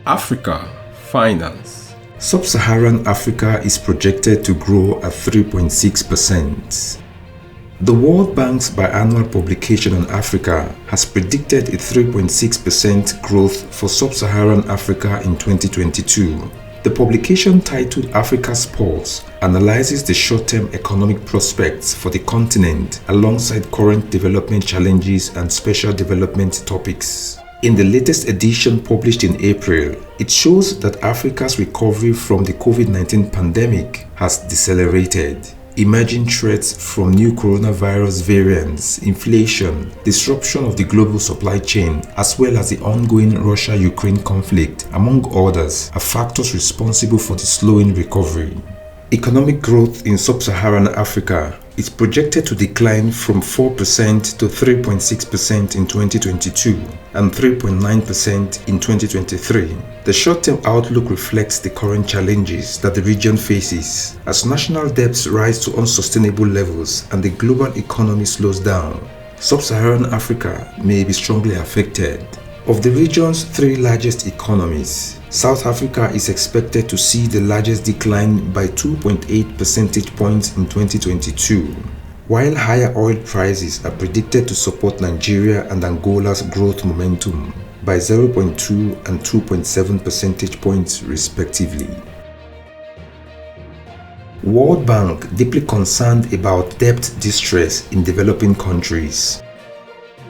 Africa Finance. Sub-Saharan Africa is projected to grow at 3.6%. The World Bank's biannual publication on Africa has predicted a 3.6% growth for Sub-Saharan Africa in 2022. The publication, titled Africa's Pulse, analyzes the short-term economic prospects for the continent alongside current development challenges and special development topics. In the latest edition published in April, it shows that Africa's recovery from the COVID-19 pandemic has decelerated. Emerging threats from new coronavirus variants, inflation, disruption of the global supply chain, as well as the ongoing Russia-Ukraine conflict, among others, are factors responsible for the slowing recovery. Economic growth in Sub-Saharan Africa is projected to decline from 4% to 3.6% in 2022 and 3.9% in 2023. The short-term outlook reflects the current challenges that the region faces as national debts rise to unsustainable levels and the global economy slows down. Sub-Saharan Africa may be strongly affected. Of the region's three largest economies, South Africa is expected to see the largest decline by 2.8 percentage points in 2022, while higher oil prices are predicted to support Nigeria and Angola's growth momentum by 0.2 and 2.7 percentage points respectively. World Bank deeply concerned about debt distress in developing countries.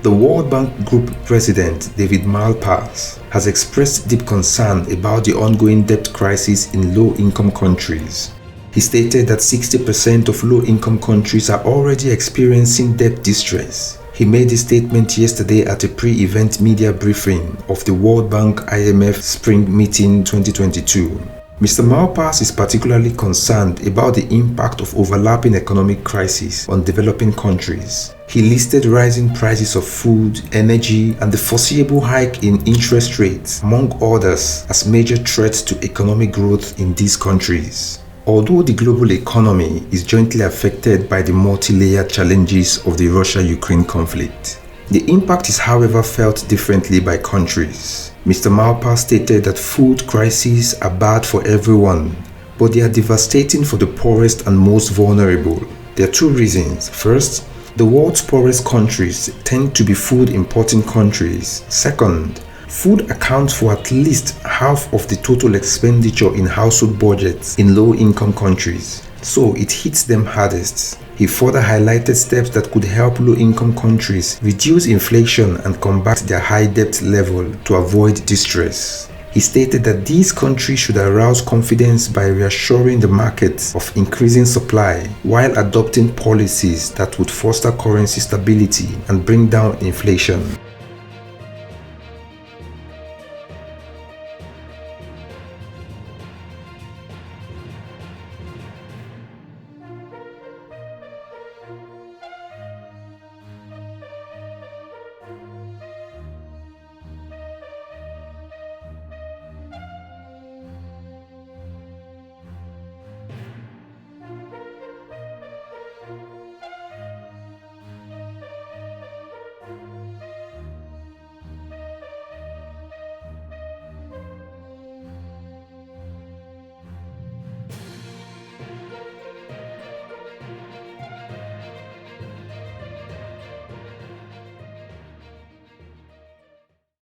The World Bank Group President David Malpass has expressed deep concern about the ongoing debt crisis in low-income countries. He stated that 60% of low-income countries are already experiencing debt distress. He made this statement yesterday at a pre-event media briefing of the World Bank IMF Spring Meeting 2022. Mr. Malpass is particularly concerned about the impact of overlapping economic crises on developing countries. He listed rising prices of food, energy, and the foreseeable hike in interest rates, among others, as major threats to economic growth in these countries. Although the global economy is jointly affected by the multi-layered challenges of the Russia-Ukraine conflict, the impact is, however, felt differently by countries. Mr. Malpass stated that food crises are bad for everyone, but they are devastating for the poorest and most vulnerable. There are two reasons. First, the world's poorest countries tend to be food importing countries. Second, food accounts for at least half of the total expenditure in household budgets in low-income countries, so it hits them hardest. He further highlighted steps that could help low-income countries reduce inflation and combat their high debt level to avoid distress. He stated that these countries should arouse confidence by reassuring the markets of increasing supply while adopting policies that would foster currency stability and bring down inflation.